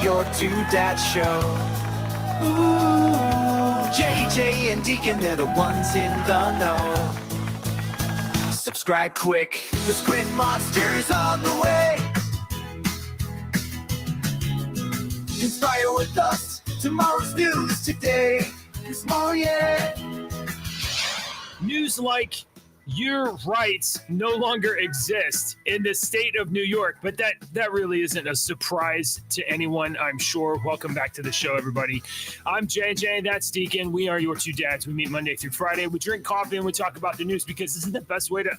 your two dads show. Ooh, JJ and Deacon, they're the ones in the know. Subscribe quick, the Squid Monster's on the way. Inspire with us, tomorrow's news today. This morning, yeah. News like your rights no longer exist in the state of New York, but that really isn't a surprise to anyone, I'm sure. Welcome back to the show, everybody. I'm JJ, that's Deacon. We are your two dads. We meet Monday through Friday. We drink coffee and we talk about the news because this is the best way to...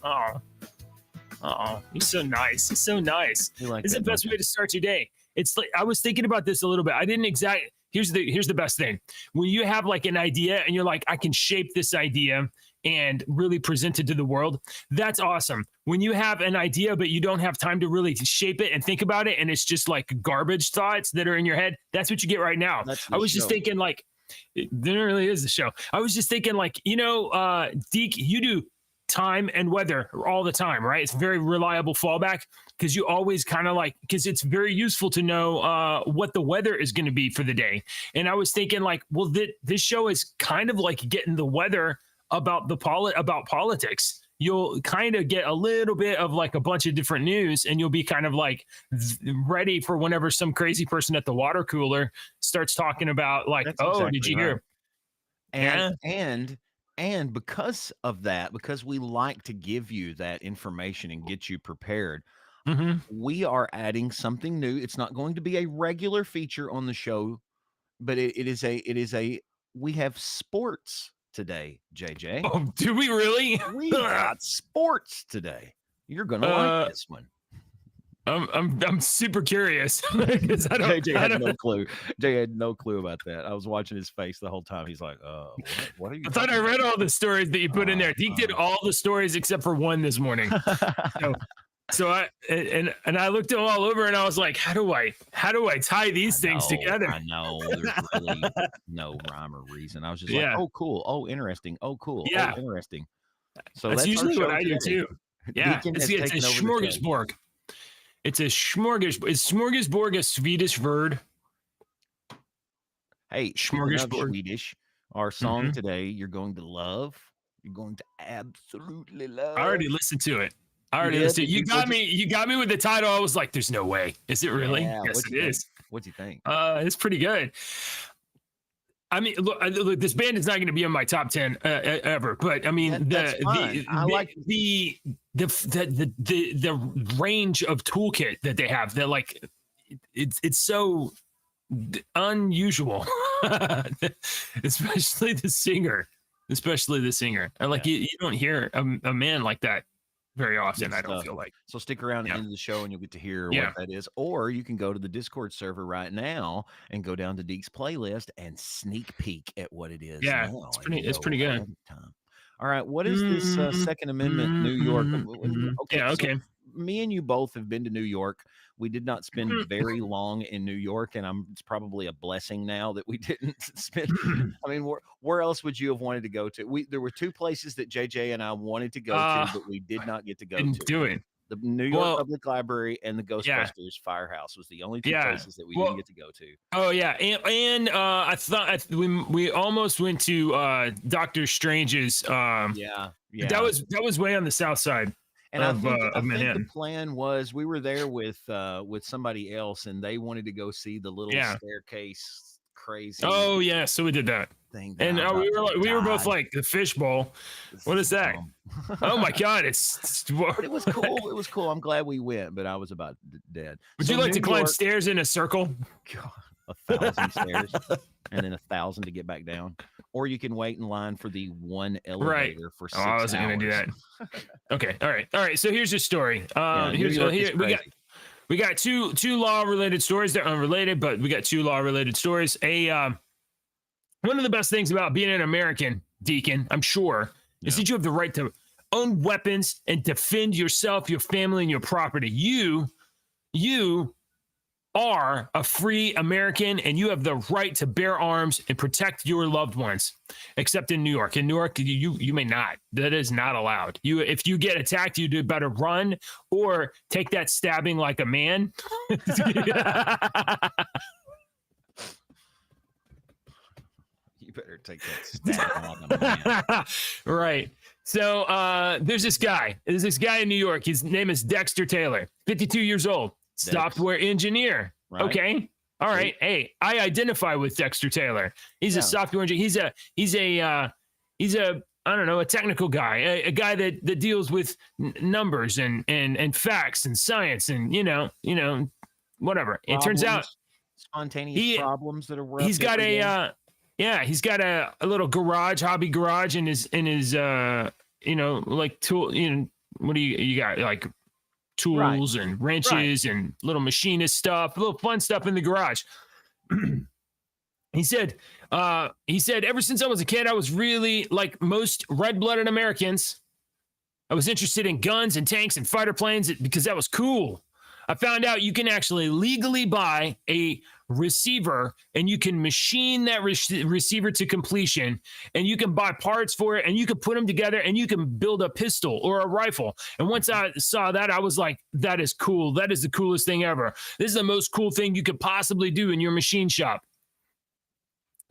He's so nice. He's so nice. This is the best way to start your day. It's like, I was thinking about this a little bit. I didn't exactly... Here's the best thing. When you have like an idea and you're like, I can shape this idea and really present it to the world, that's awesome. When you have an idea, but you don't have time to really shape it and think about it, and it's just like garbage thoughts that are in your head, that's what you get right now. I was just thinking like, there really is a show. I was just thinking like, Deke, you do time and weather all the time, right? It's very reliable fallback because you always kind of like, because it's very useful to know what the weather is going to be for the day. And I was thinking like, well, this show is kind of like getting the weather about politics. You'll kind of get a little bit of like a bunch of different news, and you'll be kind of like ready for whenever some crazy person at the water cooler starts talking about like, did you hear? And because of that, because we like to give you that information and get you prepared, we are adding something new. It's not going to be a regular feature on the show, but we have sports today, JJ. Oh, do we really? We got sports today. You're gonna like this one. I'm super curious because JJ had no clue. Jay had no clue about that. I was watching his face the whole time. He's like, what are you? I thought I read all the stories that you put in there. Deke did all the stories except for one this morning. So I looked them all over and I was like, how do I tie these things together? I know there's really no rhyme or reason. I was just like, oh cool, oh interesting, oh cool, oh interesting. So that's usually what I do too. Yeah, it's a smorgasbord. It's a smorgasbord. Is smorgasbord a Swedish word? Hey, smorgasbord. Swedish. Our song today, you're going to love. You're going to absolutely love. I already listened to it. You got me with the title. I was like, there's no way. Is it really? Yeah, yes, it is. What'd you think? It's pretty good. I mean, look, this band is not going to be in my top 10 ever, but I mean, the range of toolkit that they have, that like, it's so unusual, especially the singer. And like, you don't hear a man like that very often. I don't feel like. So stick around into the show and you'll get to hear what that is. Or you can go to the Discord server right now and go down to Deke's playlist and sneak peek at what it is. Yeah, now. It's pretty good. All right, what is this Second Amendment New York? Okay. So me and you both have been to New York. We did not spend very long in New York, and it's probably a blessing now that we didn't spend. I mean, where else would you have wanted to go to? There were two places that JJ and I wanted to go to, but we did not get to go to. Do it. The New York Public Library and the Ghostbusters Firehouse was the only two places that we didn't get to go to. Oh yeah, and I thought we almost went to Doctor Strange's. That was way on the south side. And I think the plan was we were there with somebody else, and they wanted to go see the little staircase crazy. Oh yeah, so we did that thing. And we were both like the fishbowl. What is that? Oh my god, it was cool. It was cool. I'm glad we went, but I was about dead. Would you like to climb stairs in a circle? God, 1,000 stairs, and then 1,000 to get back down. Or you can wait in line for the one elevator for 6 hours. I wasn't going to do that. Okay. All right. So here's your story. We got two law-related stories. They're unrelated, but we got two law-related stories. One of the best things about being an American, Deacon, I'm sure, is that you have the right to own weapons and defend yourself, your family, and your property. You are a free American, and you have the right to bear arms and protect your loved ones, except in New York. In New York, you may not. That is not allowed. If you get attacked, you better run or take that stabbing like a man. Take that stack like a man. Right. So there's this guy. There's this guy in New York. His name is Dexter Taylor, 52 years old, software engineer. Right. Okay. All right. Hey, I identify with Dexter Taylor. He's a software engineer. He's a I don't know, a technical guy, a guy that deals with numbers and facts and science and you know whatever. It turns out spontaneous problems that are he's got he's got a little hobby garage in his like tool, what do you got, like tools and wrenches and little machinist stuff, little fun stuff in the garage. He said ever since I was a kid, I was really, like most red-blooded Americans, I was interested in guns and tanks and fighter planes because that was cool. I found out you can actually legally buy a receiver and you can machine that receiver to completion, and you can buy parts for it and you can put them together and you can build a pistol or a rifle. And once I saw that, I was like, that is cool. That is the coolest thing ever. This is the most cool thing you could possibly do in your machine shop.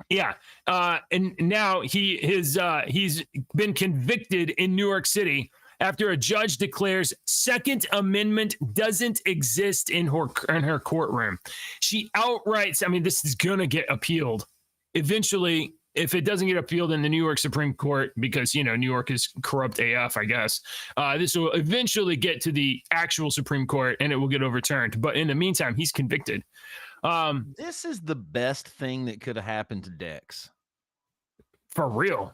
Yeah. And now he's been convicted in New York City after a judge declares Second Amendment doesn't exist in her courtroom. She outright, I mean, this is going to get appealed eventually. If it doesn't get appealed in the New York Supreme Court, because, New York is corrupt AF, I guess, this will eventually get to the actual Supreme Court and it will get overturned. But in the meantime, he's convicted. This is the best thing that could have happened to Dex. For real.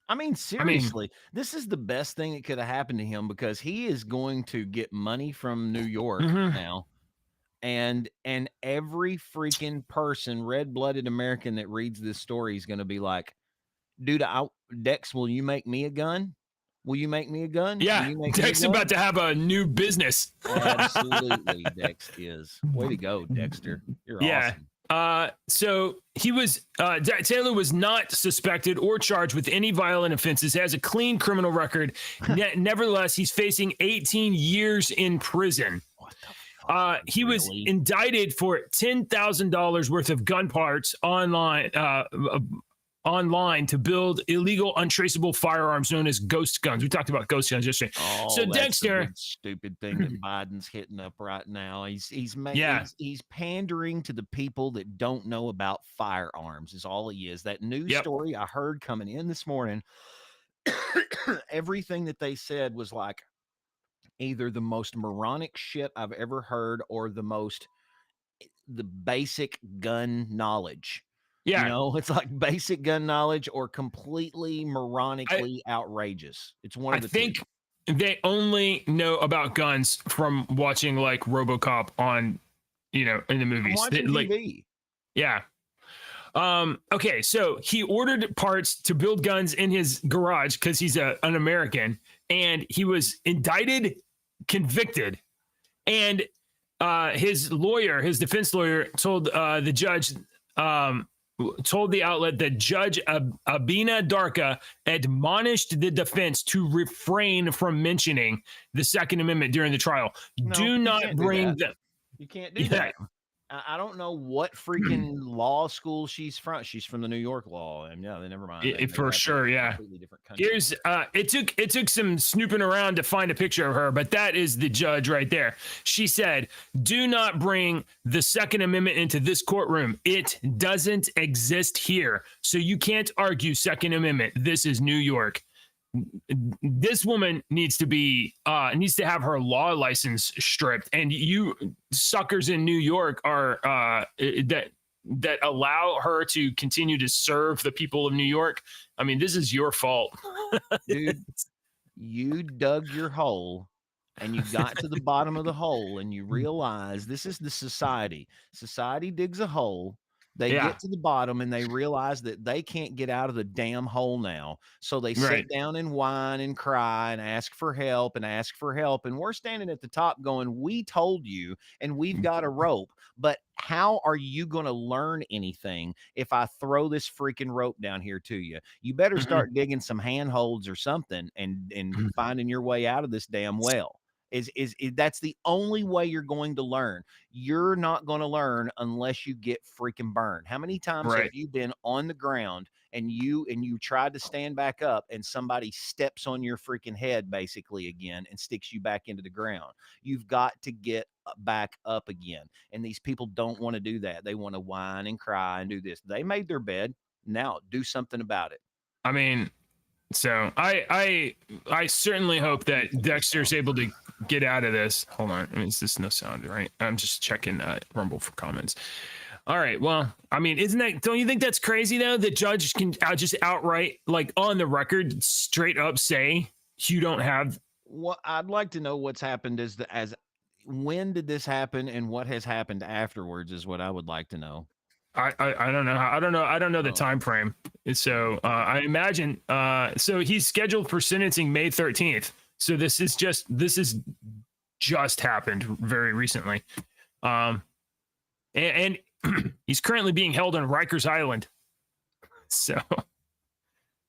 I mean, seriously, this is the best thing that could have happened to him, because he is going to get money from New York now. And every freaking person, red-blooded American that reads this story is going to be like, dude, Dex, will you make me a gun? Will you make me a gun? Yeah, Dex is about to have a new business. Absolutely, Dex is. Way to go, Dexter. You're awesome. So he was, Taylor was not suspected or charged with any violent offenses, has a clean criminal record. Nevertheless, he's facing 18 years in prison. What the fuck? He was indicted for $10,000 worth of gun parts online to build illegal, untraceable firearms known as ghost guns. We talked about ghost guns yesterday. Oh, so that's Dexter, the stupid thing that Biden's hitting up right now. He's pandering to the people that don't know about firearms. Is all he is. That news story I heard coming in this morning, everything that they said was like either the most moronic shit I've ever heard or the basic gun knowledge. Yeah. It's like basic gun knowledge or completely moronically outrageous. It's one of the two. I think they only know about guns from watching like RoboCop on, in the movies. TV. Yeah. Okay, so he ordered parts to build guns in his garage because he's an American, and he was indicted, convicted, and his defense lawyer told the judge, told the outlet that Judge Abina Darka admonished the defense to refrain from mentioning the Second Amendment during the trial. Do not bring them. You can't do that. I don't know what freaking law school she's from. She's from the New York law, and never mind. For sure, yeah. Completely different country. Here's it took some snooping around to find a picture of her, but that is the judge right there. She said, "Do not bring the Second Amendment into this courtroom. It doesn't exist here, so you can't argue Second Amendment. This is New York." This woman needs to have her law license stripped, and you suckers in New York are that allow her to continue to serve the people of New York. I mean, this is your fault. Dude, you dug your hole and you got to the bottom of the hole and you realize this is the society. Society digs a hole. They get to the bottom and they realize that they can't get out of the damn hole now. So they sit down and whine and cry and ask for help and ask for help. And we're standing at the top going, we told you, and we've got a rope. But how are you going to learn anything if I throw this freaking rope down here to you? You better start digging some handholds or something and finding your way out of this damn well. That's the only way you're going to learn. You're not going to learn unless you get freaking burned. How many times have Right. you been on the ground and you tried to stand back up and somebody steps on your freaking head basically again and sticks you back into the ground? You've got to get back up again. And these people don't want to do that. They want to whine and cry and do this. They made their bed. Now do something about it. I mean, so I certainly hope that Dexter's able to get out of this. Hold on. I mean, is this no sound, right? I'm just checking Rumble for comments. All right. Well, I mean, don't you think that's crazy though? The judge can just outright, like on the record, straight up say you don't have. What I'd like to know what's happened as when did this happen and what has happened afterwards is what I would like to know. I don't know. I don't know the time frame. So I imagine so he's scheduled for sentencing May 13th. So this is just happened very recently. And he's currently being held on Rikers Island. So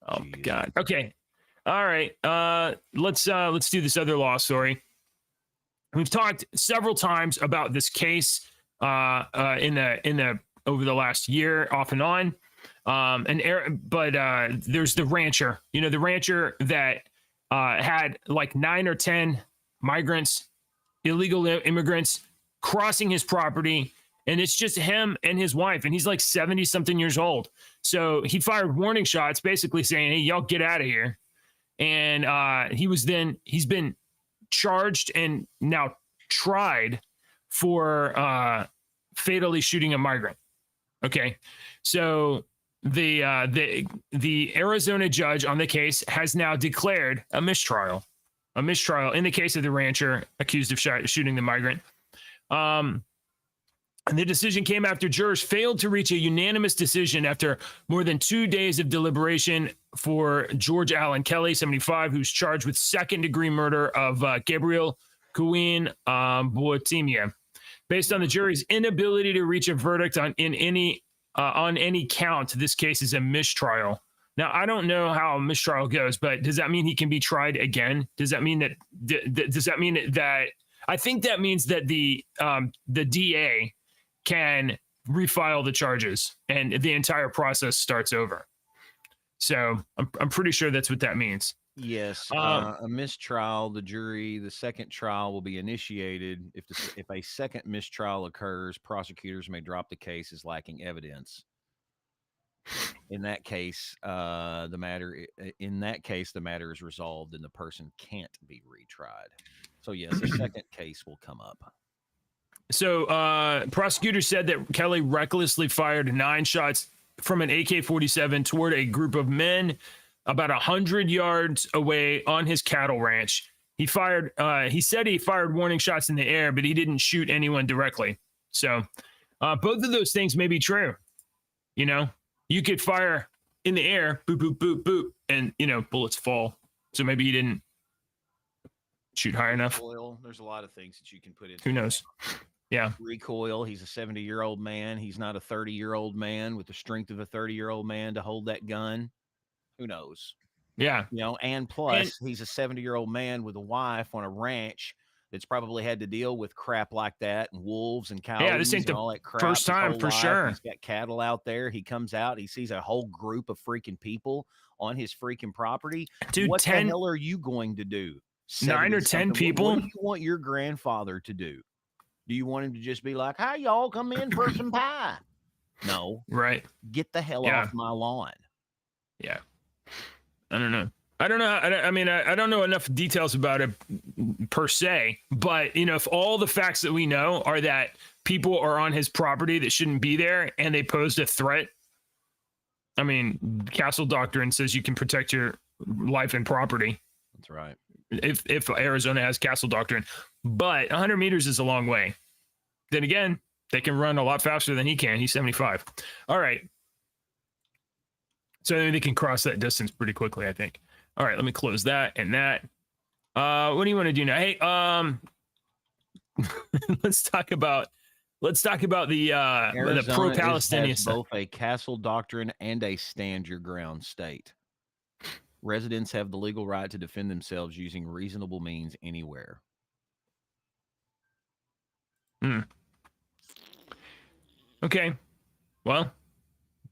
oh my God. Okay. All right. Let's do this other law story. We've talked several times about this case in the over the last year, off and on. But there's the rancher, the rancher that had like 9 or 10 migrants, illegal immigrants crossing his property. And it's just him and his wife. And he's like 70 something years old. So he fired warning shots basically saying, hey, y'all get out of here. And he's been charged and now tried for fatally shooting a migrant. Okay, so the Arizona judge on the case has now declared a mistrial in the case of the rancher accused of shooting the migrant. And the decision came after jurors failed to reach a unanimous decision after more than 2 days of deliberation for George Allen Kelly, 75, who's charged with second-degree murder of Gabriel Queen Boatimia. Based on the jury's inability to reach a verdict on any count, this case is a mistrial. Now, I don't know how a mistrial goes, but does that mean he can be tried again? Does that mean that? Does that mean that? I think that means that the DA can refile the charges and the entire process starts over. So I'm pretty sure that's what that means. Yes, a mistrial. The second trial will be initiated. If a second mistrial occurs, prosecutors may drop the case as lacking evidence. In that case, the matter is resolved and the person can't be retried. So yes, a second case will come up. So prosecutors said that Kelly recklessly fired 9 shots from an AK-47 toward a group of men about 100 yards away on his cattle ranch. He said he fired warning shots in the air, but he didn't shoot anyone directly. So both of those things may be true. You could fire in the air, boop, boop, boop, boop, and, bullets fall. So maybe he didn't shoot high enough. Recoil. There's a lot of things that you can put in. Who knows? Yeah. Recoil. He's a 70-year-old man. He's not a 30-year-old man with the strength of a 30-year-old man to hold that gun. Who knows? Yeah. And plus he's a 70-year-old man with a wife on a ranch that's probably had to deal with crap like that and wolves and coyotes. Yeah, this ain't all that crap first time for sure. He's got cattle out there. He comes out, he sees a whole group of freaking people on his freaking property. Dude, what the hell are you going to do? 9 or 10 people? What do you want your grandfather to do? Do you want him to just be like, "Hey, y'all, come in for some pie"? No. Right. Get the hell off my lawn. Yeah. I don't know. I don't know enough details about it per se, but if all the facts that we know are that people are on his property that shouldn't be there and they posed a threat. I mean, Castle Doctrine says you can protect your life and property. That's right. If Arizona has Castle Doctrine, but 100 meters is a long way. Then again, they can run a lot faster than he can. He's 75. All right. So they can cross that distance pretty quickly, I think. All right, let me close that and that. What do you want to do now? Hey, let's talk about the pro-Palestinian stuff. Both a Castle Doctrine and a stand your ground state. Residents have the legal right to defend themselves using reasonable means anywhere. Okay. Well,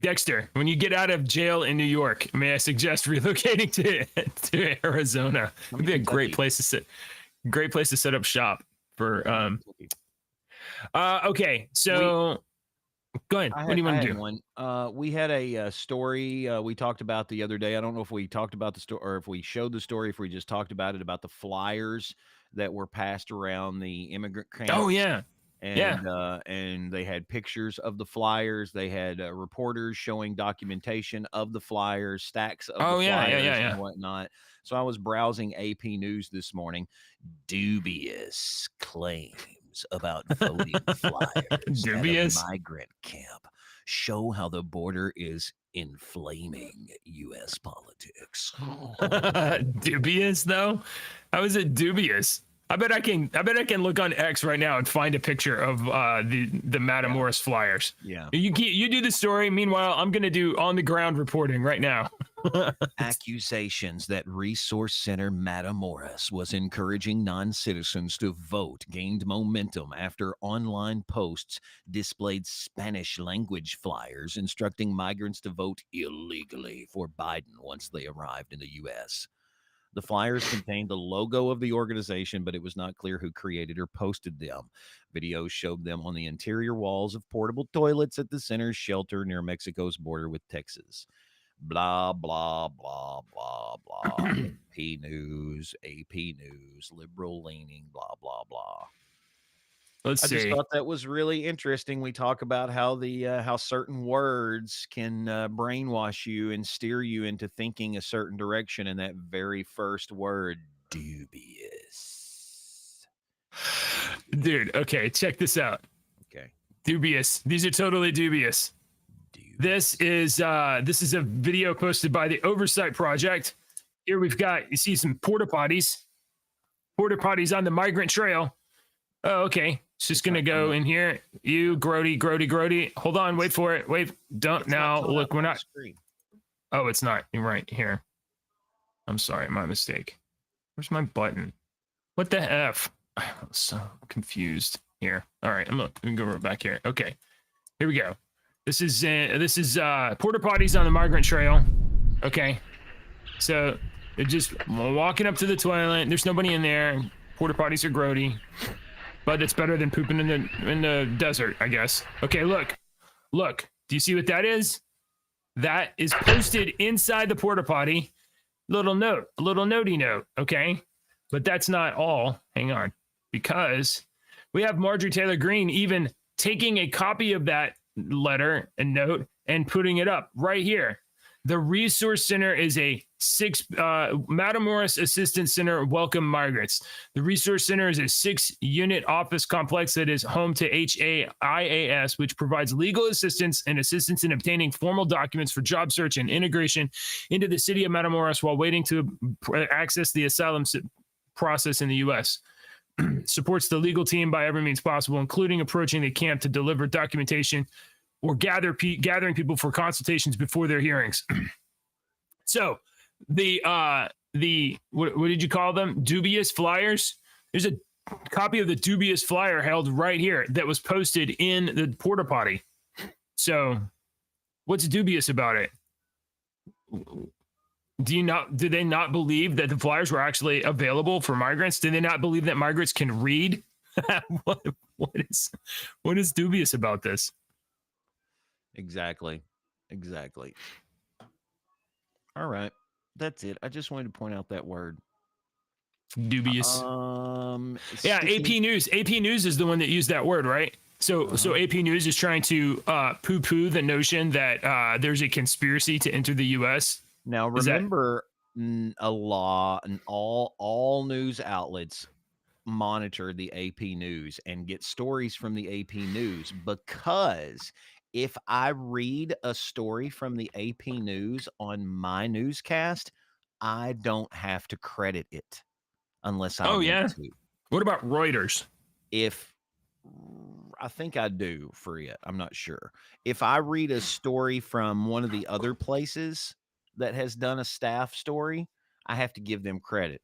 Dexter, when you get out of jail in New York, may I suggest relocating to Arizona? It'd be a great place to set up shop for okay. So go ahead. What do you want to do? We had a story we talked about the other day. I don't know if we talked about the story or if we showed the story, if we just talked about it, about the flyers that were passed around the immigrant camps. Oh, yeah. And they had pictures of the flyers. They had reporters showing documentation of the flyers, stacks of the flyers and whatnot. So I was browsing AP News this morning. Dubious claims about voting flyers Dubious at a migrant camp show how the border is inflaming U.S. politics. Dubious, though? How is it dubious? I bet I can look on X right now and find a picture of the Matamoros flyers. Yeah. You do the story. Meanwhile, I'm gonna do on the ground reporting right now. Accusations that Resource Center Matamoros was encouraging non-citizens to vote gained momentum after online posts displayed Spanish language flyers instructing migrants to vote illegally for Biden once they arrived in the U.S. The flyers contained the logo of the organization, but it was not clear who created or posted them. Videos showed them on the interior walls of portable toilets at the center's shelter near Mexico's border with Texas. Blah, blah, blah, blah, blah. AP News, liberal leaning, blah, blah, blah. I just thought that was really interesting. We talk about how how certain words can brainwash you and steer you into thinking a certain direction. And that very first word, dubious. Dude, okay, check this out. Okay. Dubious. These are totally dubious. This is a video posted by the Oversight Project. Here we've got, you see some porta potties on the migrant trail. Oh, okay. It's just gonna go in here. You grody. Hold on, wait for it. Wait, don't now. Look, we're not. Oh, it's not. You're right here. I'm sorry, my mistake. Where's my button? What the F? I'm so confused here. All right, I'm gonna go right back here. Okay, here we go. This is porta potties on the migrant trail. Okay, so they're just walking up to the toilet. There's nobody in there. Porta potties are grody. But it's better than pooping in the desert, I guess. Okay, look. Do you see what that is? That is posted inside the porta potty. A little notey note, okay? But that's not all. Hang on. Because we have Marjorie Taylor Greene even taking a copy of that letter and note and putting it up right here. The Resource Center is a Matamoros Assistance Center welcome migrants. The Resource Center is a 6-unit office complex that is home to HAIAS, which provides legal assistance and assistance in obtaining formal documents for job search and integration into the city of Matamoros while waiting to access the asylum process in the U.S. Supports the legal team by every means possible, including approaching the camp to deliver documentation or gathering people for consultations before their hearings. So the what did you call them? Dubious flyers? There's a copy of the dubious flyer held right here that was posted in the porta potty. So what's dubious about it? Do they not believe that the flyers were actually available for migrants? Do they not believe that migrants can read? What is dubious about this? Exactly. All right. That's it. I just wanted to point out that word. Dubious. Yeah, AP News. AP News is the one that used that word, right? So AP News is trying to poo-poo the notion that there's a conspiracy to enter the U.S. Now, remember, a law and all news outlets monitor the AP News and get stories from the AP News, because if I read a story from the AP News on my newscast, I don't have to credit it unless I want to. What about Reuters? I think I do for it. I'm not sure. If I read a story from one of the other places that has done a staff story, I have to give them credit.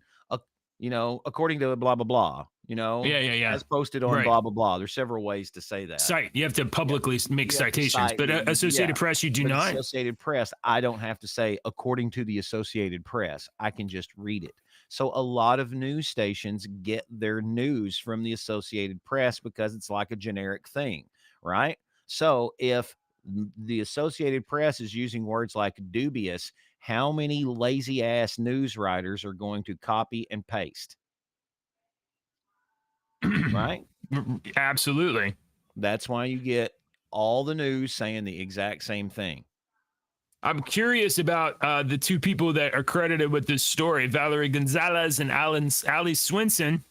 according to blah, blah, blah, Yeah. as posted on Right. blah, blah, blah. There's several ways to say that. Cite. You have to publicly make You have to citations, cite- but Associated yeah. Press, you do But not. Associated Press, I don't have to say, according to the Associated Press. I can just read it. So a lot of news stations get their news from the Associated Press because it's like a generic thing, right? So if the Associated Press is using words like dubious, how many lazy ass news writers are going to copy and paste? Right? Absolutely. That's why you get all the news saying the exact same thing. I'm curious about the two people that are credited with this story, Valerie Gonzalez and Ali Swinson.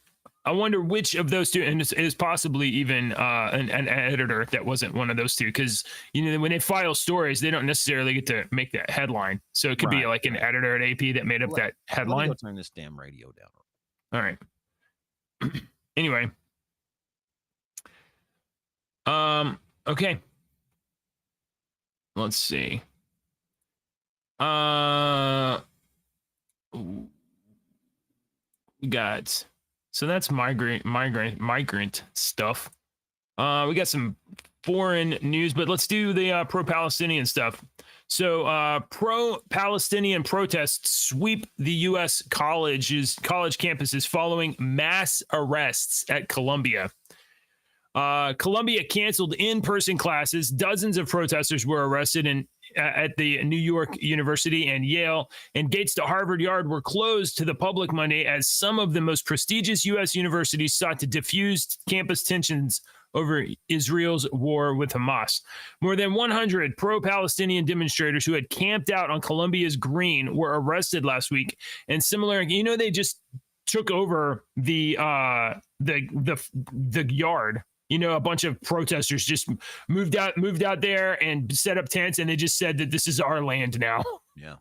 I wonder which of those two, and is possibly even an editor that wasn't one of those two, because when they file stories, they don't necessarily get to make that headline. So it could be like an editor at AP that made up that headline. Let me go turn this damn radio down. All right. Anyway. Okay. Let's see. We got, so that's migrant stuff. We got some foreign news, but let's do the pro-Palestinian stuff. So pro-Palestinian protests sweep the U.S. college campuses following mass arrests at Columbia. Columbia canceled in-person classes. Dozens of protesters were arrested at the New York University and Yale, and gates to Harvard Yard were closed to the public Monday as some of the most prestigious U.S. universities sought to diffuse campus tensions over Israel's war with Hamas. More than 100 pro-Palestinian demonstrators who had camped out on Columbia's Green were arrested last week. And similar, they just took over the yard. A bunch of protesters just moved out there and set up tents, and they just said that this is our land now. Yeah.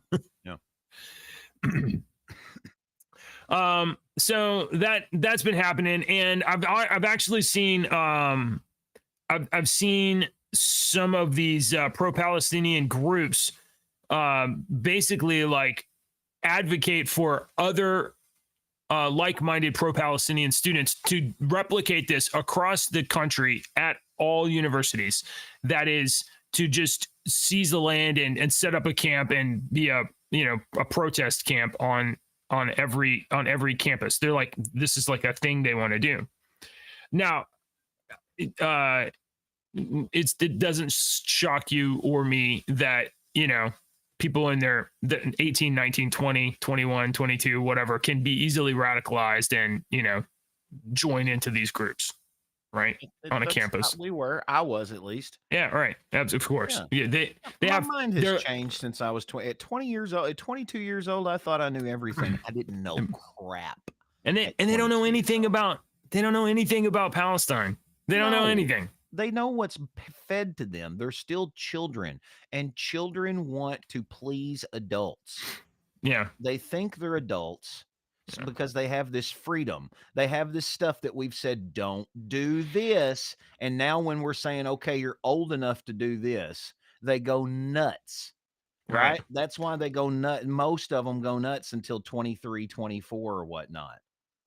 So that's been happening, and I've actually seen I've seen some of these pro-Palestinian groups basically like advocate for other like-minded pro-Palestinian students to replicate this across the country at all universities. That is to just seize the land and set up a camp and be a protest camp on every campus. They're like, this is like a thing they want to do. Now, it doesn't shock you or me that, people in their 18, 19, 20, 21, 22, whatever, can be easily radicalized and, join into these groups, right? On a campus. I was at least. Yeah, right. Of course. Yeah, they My mind has changed since I was 20. At 20 years old, at 22 years old, I thought I knew everything. I didn't know crap. And they don't know anything about Palestine. They don't know anything. They know what's fed to them. They're still children, and children want to please adults. Yeah. They think they're adults because they have this freedom. They have this stuff that we've said, don't do this. And now when we're saying, okay, you're old enough to do this, they go nuts. Right? That's why they go nuts. Most of them go nuts until 23, 24 or whatnot.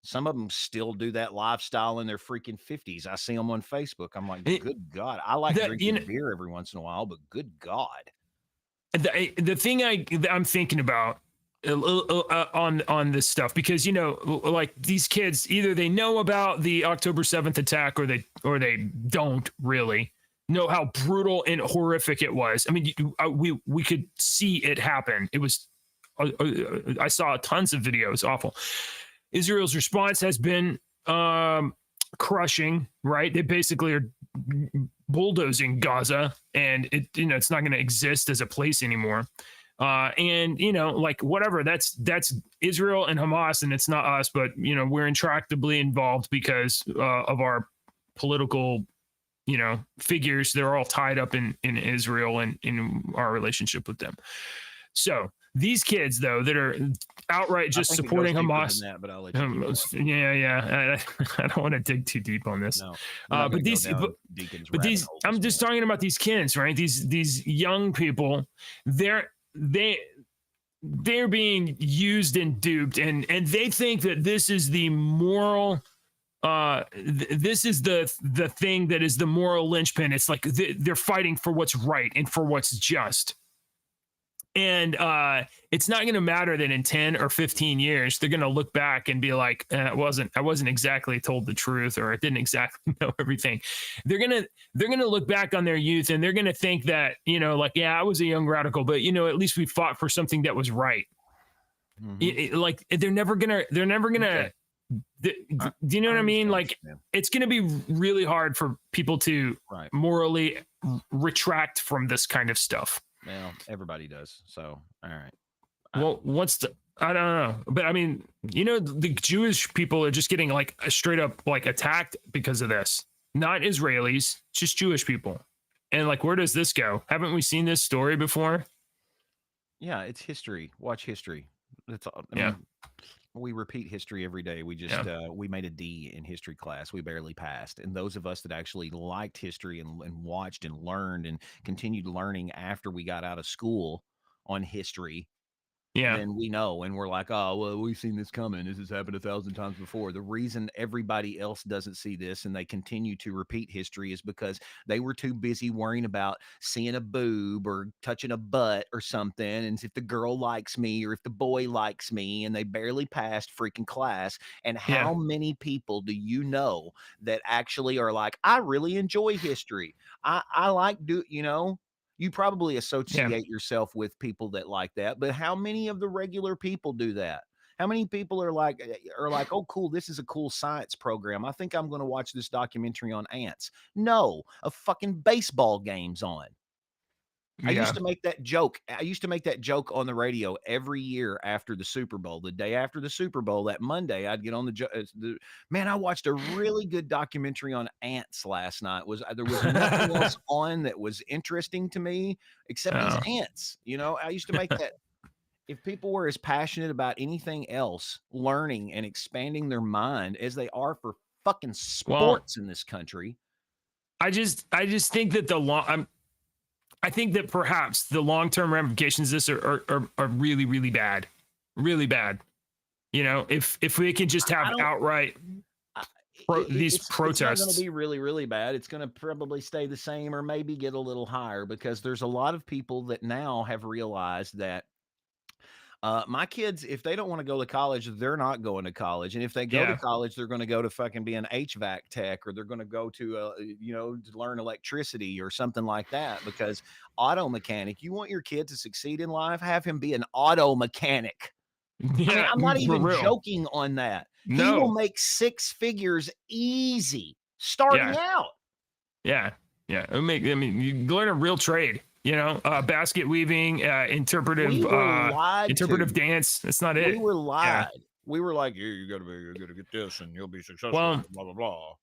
Some of them still do that lifestyle in their freaking 50s. I see them on Facebook. I'm like, good God. I like drinking beer every once in a while, but good God. The thing I'm thinking about on this stuff, because, like these kids, either they know about the October 7th attack or they don't really know how brutal and horrific it was. I mean, we could see it happen. It was, I saw tons of videos, awful. Israel's response has been crushing, right? They basically are bulldozing Gaza, and it's not going to exist as a place anymore. And like whatever, that's Israel and Hamas, and it's not us, but we're intractably involved because of our political figures. They're all tied up in Israel and in our relationship with them. So these kids, though, that are outright just supporting Hamas. But I'll let you yeah. I don't want to dig too deep on this. No, but these, I'm just talking about these kids, right? These young people. They they're being used and duped, and they think that this is the moral this is the thing that is the moral linchpin. It's like they're fighting for what's right and for what's just. And it's not going to matter that in 10 or 15 years they're going to look back and be like, I wasn't exactly told the truth, or I didn't exactly know everything. They're going to look back on their youth, and they're going to think that, like, yeah, I was a young radical, but at least we fought for something that was right. Like they're never going to do you know what I mean? Like, it's going to be really hard for people to morally retract from this kind of stuff. Well, everybody does. So, all right. Well, I don't know. But I mean, the Jewish people are just getting like straight up like attacked because of this. Not Israelis, just Jewish people. And like, where does this go? Haven't we seen this story before? Yeah, it's history. Watch history. That's all. I mean, we repeat history every day. We just we made a D in history class. We barely passed. And those of us that actually liked history and watched and learned and continued learning after we got out of school on history, then we know, and we're like, oh, well, we've seen this coming. This has happened 1,000 times before. The reason everybody else doesn't see this and they continue to repeat history is because they were too busy worrying about seeing a boob or touching a butt or something, and if the girl likes me or if the boy likes me, and they barely passed freaking class. And how many people do you know that actually are like, I really enjoy history. I like you probably associate yourself with people that like that, but how many of the regular people do that? How many people are like, oh, cool, this is a cool science program. I think I'm going to watch this documentary on ants. No, a fucking baseball game's on. I used to make that joke. I used to make that joke on the radio every year after the Super Bowl. The day after the Super Bowl, that Monday, I'd get on man, I watched a really good documentary on ants last night. There was nothing else on that was interesting to me except these ants. I used to make that. If people were as passionate about anything else, learning and expanding their mind as they are for fucking sports in this country. I just think that I think that perhaps the long-term ramifications of this are really, really bad. Really bad. If we can just have outright these protests. It's not going to be really, really bad. It's going to probably stay the same or maybe get a little higher, because there's a lot of people that now have realized that my kids, if they don't want to go to college, they're not going to college. And if they go to college, they're going to go to fucking be an HVAC tech, or they're going to go to, to learn electricity or something like that, because auto mechanic, you want your kid to succeed in life, have him be an auto mechanic. Yeah, I mean, I'm not even joking on that. No. He will make 6 figures easy starting out. Yeah. You learn a real trade. Basket weaving, interpretive dance. That's not it. We were lied. We were like, you gotta get this and you'll be successful. Well, blah blah blah.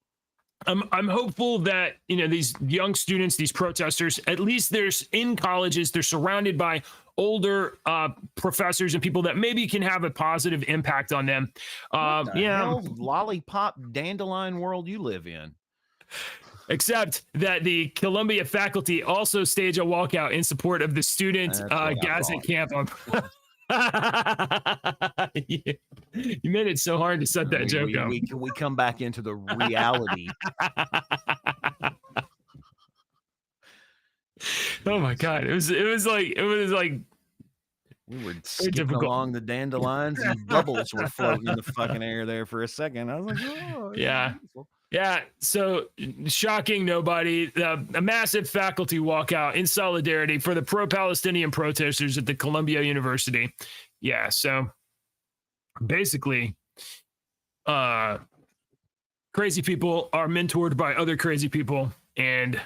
I'm hopeful that these young students, these protesters, at least in colleges, they're surrounded by older professors and people that maybe can have a positive impact on them. Hell, lollipop dandelion world you live in. Except that the Columbia faculty also stage a walkout in support of the student Gaza camp. You made it so hard to set that joke up. We come back into the reality. Oh my God! It was like we were skipping along the dandelions and bubbles were floating in the fucking air there for a second. I was like, oh, yeah. Beautiful. Yeah, so shocking nobody. A massive faculty walkout in solidarity for the pro-Palestinian protesters at the Columbia University. Yeah, so basically, crazy people are mentored by other crazy people, and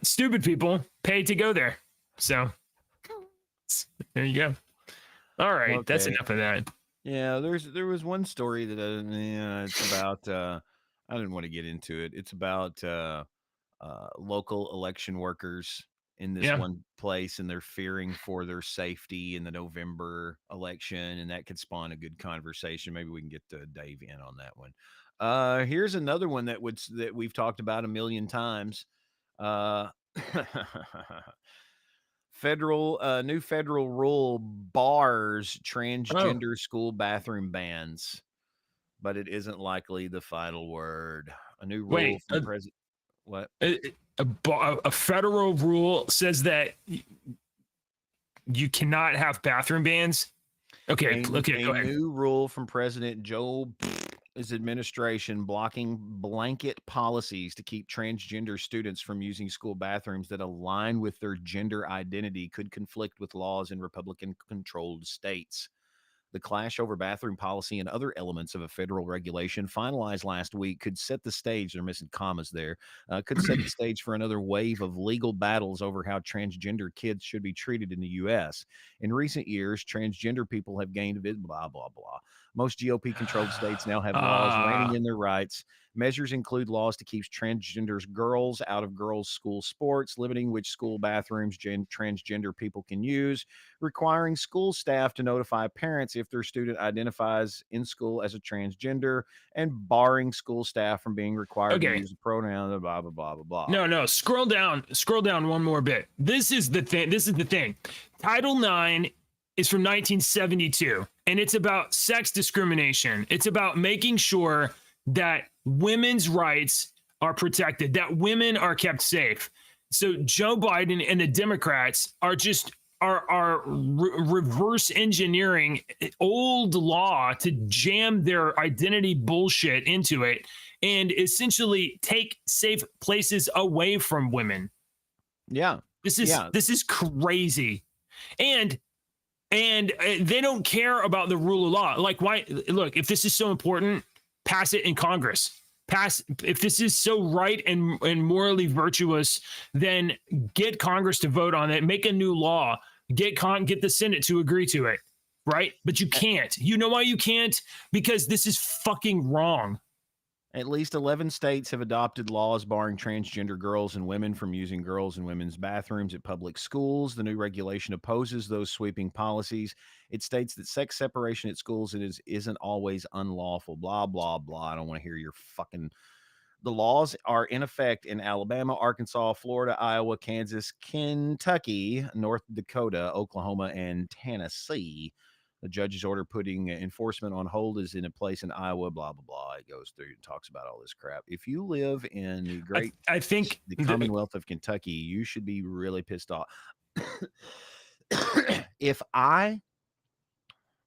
stupid people pay to go there. So there you go. All right, That's enough of that. Yeah, there was one story that it's about. I didn't want to get into it. It's about local election workers in this one place, and they're fearing for their safety in the November election, and that could spawn a good conversation. Maybe we can get Dave in on that one. Here's another one that we've talked about a million times. New federal rule bars Oh, transgender school bathroom bans, but it isn't likely the final word. A new rule wait. from President. What? A federal rule says that you cannot have bathroom bans. Okay, A go ahead. new rule from President Joe his administration blocking blanket policies to keep transgender students from using school bathrooms that align with their gender identity could conflict with laws in Republican controlled states. The clash over bathroom policy and other elements of a federal regulation finalized last week could set the stage. They're missing commas there. Could set the stage for another wave of legal battles over how transgender kids should be treated in the U.S. In recent years, transgender people have gained blah, blah, blah. Most GOP controlled states now have laws reining in their rights. Measures include laws to keep transgenders girls out of girls' school sports, limiting which school bathrooms transgender people can use, requiring school staff to notify parents if their student identifies in school as a transgender, and barring school staff from being required to use a pronoun, blah, blah, blah, blah, blah. No, scroll down one more bit. This is the thing. Title IX is from 1972, and it's about sex discrimination. It's about making sure that women's rights are protected, that women are kept safe. So Joe Biden and the Democrats are just reverse engineering old law to jam their identity bullshit into it and essentially take safe places away from women. Yeah. This is crazy. And they don't care about the rule of law. Like, why? Look, if this is so important, pass it in Congress. If this is so right and morally virtuous, then get Congress to vote on it. Make a new law. Get the Senate to agree to it, right? But you can't. You know why you can't? Because this is fucking wrong. At least 11 states have adopted laws barring transgender girls and women from using girls' and women's bathrooms at public schools. The new regulation opposes those sweeping policies. It states that sex separation at schools isn't always unlawful, blah, blah, blah. I don't want to hear your fucking... The laws are in effect in Alabama, Arkansas, Florida, Iowa, Kansas, Kentucky, North Dakota, Oklahoma, and Tennessee. The judge's order putting enforcement on hold is in place in Iowa, blah, blah, blah. It goes through and talks about all this crap. If you live in the great, I think the Commonwealth of Kentucky, you should be really pissed off.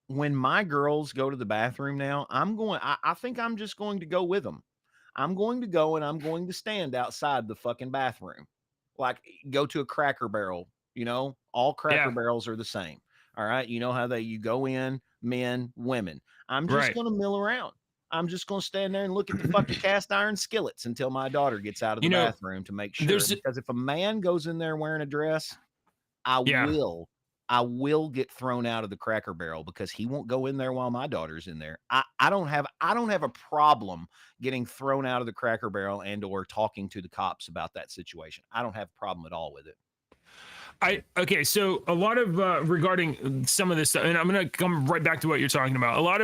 When my girls go to the bathroom now, I think I'm just going to go with them. I'm going to go and I'm going to stand outside the fucking bathroom. Like, go to a Cracker Barrel, all Cracker Barrels are the same. All right. You know how you go in, men, women. I'm just going to mill around. I'm just going to stand there and look at the fucking cast iron skillets until my daughter gets out of the bathroom to make sure. Because if a man goes in there wearing a dress, I will get thrown out of the Cracker Barrel because he won't go in there while my daughter's in there. I don't have a problem getting thrown out of the Cracker Barrel and or talking to the cops about that situation. I don't have a problem at all with it. So a lot of regarding some of this stuff, and I'm going to come right back to what you're talking about. A lot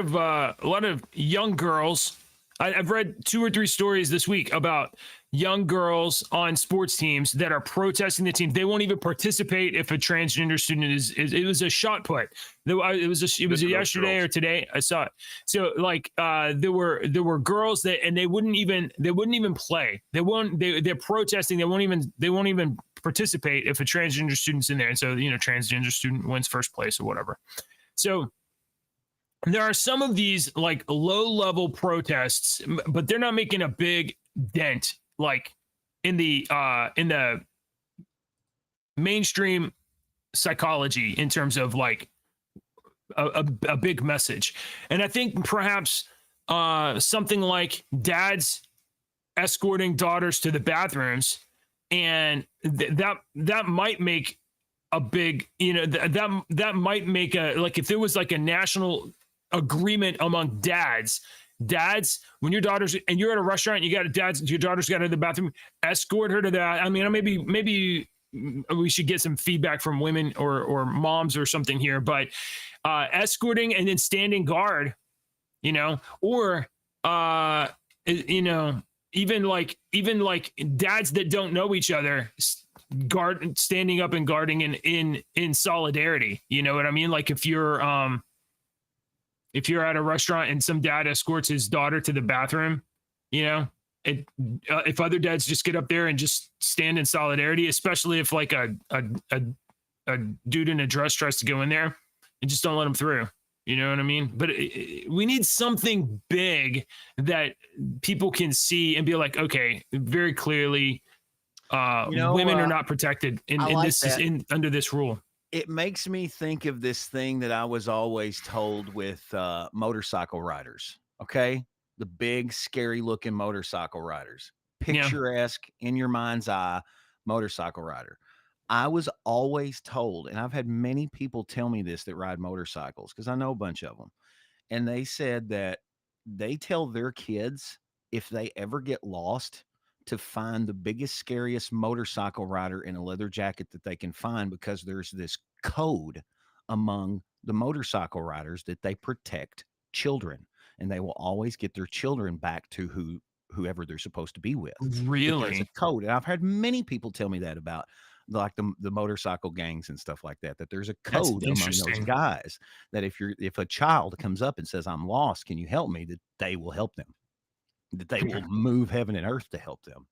of young girls. I've read 2 or 3 stories this week about young girls on sports teams that are protesting the team. They won't even participate if a transgender student is it was a shot put. It was yesterday or today. I saw it. So like there were girls that, and they wouldn't even play. They're protesting. They won't even participate if a transgender student's in there. And so, transgender student wins first place or whatever. So there are some of these like low-level protests, but they're not making a big dent like in the mainstream psychology in terms of like a big message. And I think perhaps something like dads escorting daughters to the bathrooms, and that might make a big, that might make if there was like a national agreement among dads, when your daughters, and you're at a restaurant, your daughter's got to the bathroom, escort her to that. I mean, maybe we should get some feedback from women or moms or something here, but escorting and then standing guard, or even like dads that don't know each other standing up and guarding in solidarity. You know what I mean? Like if you're at a restaurant and some dad escorts his daughter to the bathroom, you know, if other dads just get up there and just stand in solidarity, especially if like a dude in a dress tries to go in there, and just don't let him through. You know what I mean? But we need something big that people can see and be like, okay, very clearly, women are not protected under this rule. It makes me think of this thing that I was always told with motorcycle riders. Okay, the big, scary-looking motorcycle riders, picturesque in your mind's eye motorcycle rider. I was always told, and I've had many people tell me this that ride motorcycles because I know a bunch of them, and they said that they tell their kids if they ever get lost to find the biggest, scariest motorcycle rider in a leather jacket that they can find, because there's this code among the motorcycle riders that they protect children, and they will always get their children back to whoever they're supposed to be with. Really? There's a code. And I've heard many people tell me that about like the motorcycle gangs and stuff like that, that there's a code among those guys that if a child comes up and says, I'm lost, can you help me? That they will help them, that they will move heaven and earth to help them.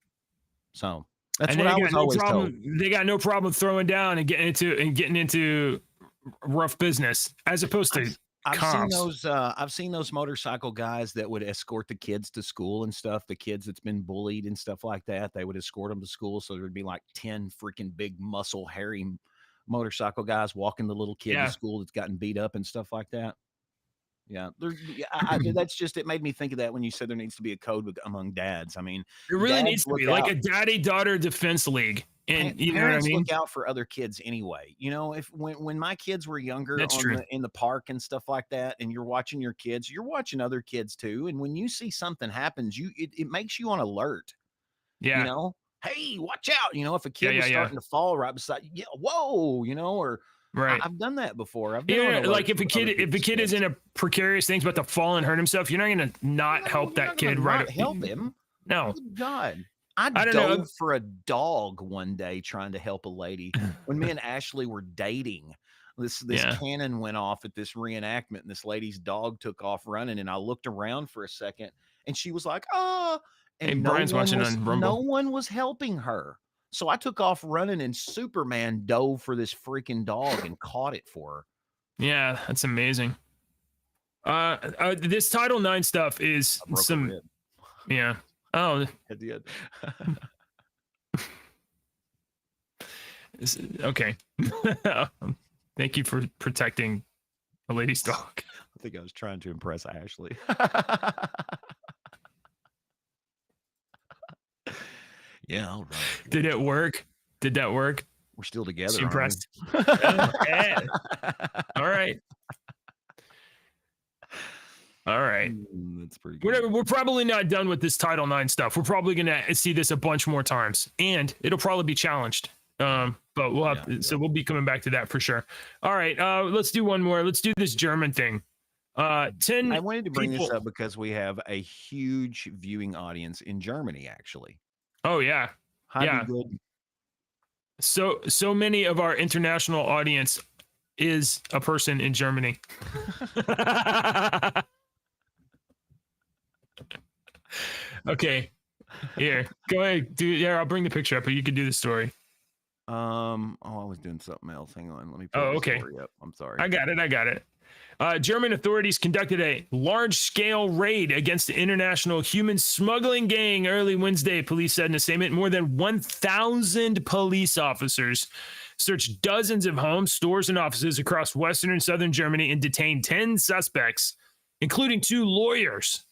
So that's what I was always told. They got no problem throwing down and getting into rough business, as opposed to I've seen those motorcycle guys that would escort the kids to school and stuff. The kids that's been bullied and stuff like that, they would escort them to school. So there'd be like 10 freaking big muscle, hairy motorcycle guys walking the little kid to school that's gotten beat up and stuff like that. Yeah, that's just, it made me think of that when you said there needs to be a code among dads. I mean, it really needs to be like a daddy-daughter defense league. And you know what I mean? Look out for other kids anyway. You know, when my kids were younger in the park and stuff like that, and you're watching your kids, you're watching other kids too. And when you see something happens, it makes you on alert. Yeah. You know, hey, watch out. You know, if a kid is starting to fall right beside you, whoa, you know, or right. I've done that before. Like if a kid is in a precarious thing, about to fall and hurt himself, you're not going to not help that kid. Right? Help him. No. Good God. I dove for a dog one day trying to help a lady. When me and Ashley were dating, this cannon went off at this reenactment, and this lady's dog took off running, and I looked around for a second, and she was like, "Ah!" And Brian's watching on Rumble. No one was helping her, so I took off running, and Superman dove for this freaking dog and caught it for her. Yeah, that's amazing. This Title IX stuff is some, yeah. Oh, at the end. Okay. Thank you for protecting a lady's dog. I think I was trying to impress Ashley. Yeah, all right. Did it work? Did that work? We're still together. She impressed. Yeah. All right. All right. That's pretty good. We're probably not done with this Title IX stuff. We're probably going to see this a bunch more times, and it'll probably be challenged. But we'll have so we'll be coming back to that for sure. All right. Let's do one more. Let's do this German thing. 10 I wanted to bring this up because we have a huge viewing audience in Germany, actually. Oh, yeah. Hi, good. So many of our international audience is a person in Germany. Okay, here, go ahead. I'll bring the picture up, but you can do the story. I was doing something else. Hang on, let me. Okay. Story up. I'm sorry. I got it. German authorities conducted a large-scale raid against the international human smuggling gang early Wednesday, police said in a statement. More than 1,000 police officers searched dozens of homes, stores, and offices across western and southern Germany and detained 10 suspects, including 2 lawyers.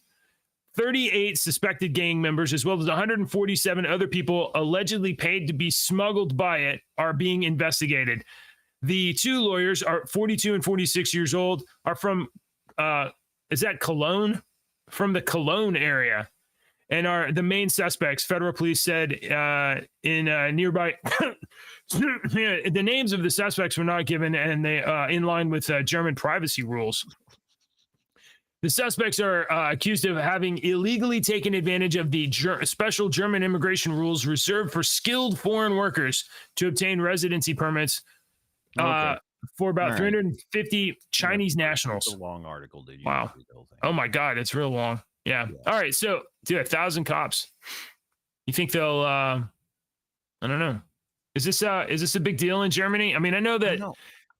38 suspected gang members, as well as 147 other people allegedly paid to be smuggled by it, are being investigated. The 2 lawyers are 42 and 46 years old, are from, is that Cologne? From the Cologne area, and are the main suspects, federal police said in nearby. The names of the suspects were not given, and they in line with German privacy rules. The suspects are accused of having illegally taken advantage of the special German immigration rules reserved for skilled foreign workers to obtain residency permits for about 350 Chinese nationals. It's a long article, dude. Wow. Oh my God, it's real long. Yeah. All right. So, dude, 1,000 cops. You think they'll? I don't know. Is this a big deal in Germany? I mean, I know that.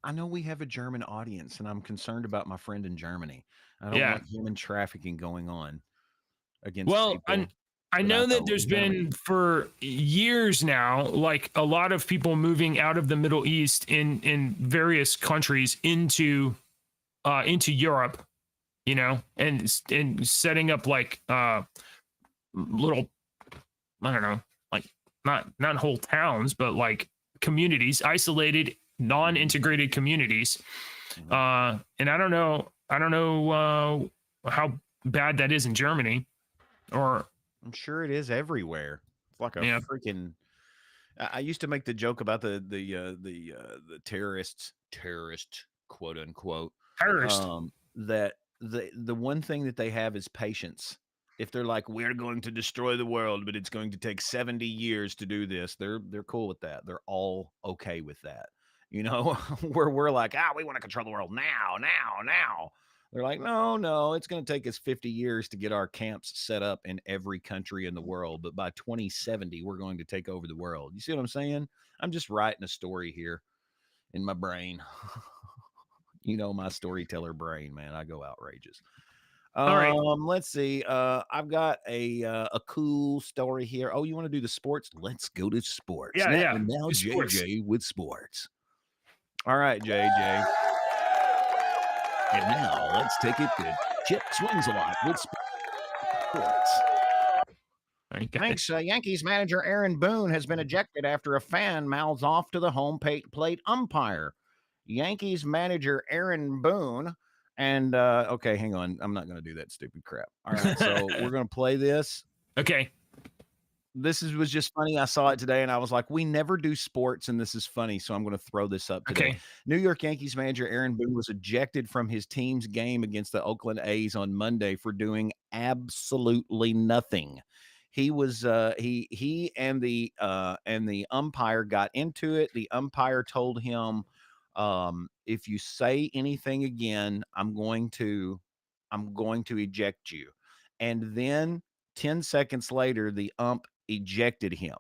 I know we have a German audience, and I'm concerned about my friend in Germany. I don't want human trafficking going on against people. I know that there's been for years now, like a lot of people moving out of the Middle East in various countries into Europe, you know, and setting up like little, I don't know, like not whole towns, but like communities, isolated, non-integrated communities. And I don't know how bad that is in Germany, or I'm sure it is everywhere. It's like a freaking. I used to make the joke about the terrorist quote unquote that the one thing that they have is patience. If they're like, we're going to destroy the world, but it's going to take 70 years to do this, they're cool with that. They're all okay with that. You know, where we're like, we want to control the world now. They're like, no, it's going to take us 50 years to get our camps set up in every country in the world. But by 2070, we're going to take over the world. You see what I'm saying? I'm just writing a story here in my brain. You know, my storyteller brain, man. I go outrageous. All right. Let's see. I've got a cool story here. Oh, you want to do the sports? Let's go to sports. Yeah. And now JJ with sports. All right, JJ. And now let's take it to Chip Swings a Lot with sports. Thanks. Yankees manager Aaron Boone has been ejected after a fan mouths off to the home plate umpire. Yankees manager Aaron Boone and okay, hang on. I'm not going to do that stupid crap. All right, so we're going to play this. Okay. This was just funny. I saw it today and I was like, we never do sports and this is funny. So I'm going to throw this up today. Okay. New York Yankees manager Aaron Boone was ejected from his team's game against the Oakland A's on Monday for doing absolutely nothing. He was he and the umpire got into it. The umpire told him, if you say anything again, I'm going to eject you. And then 10 seconds later, the ump ejected him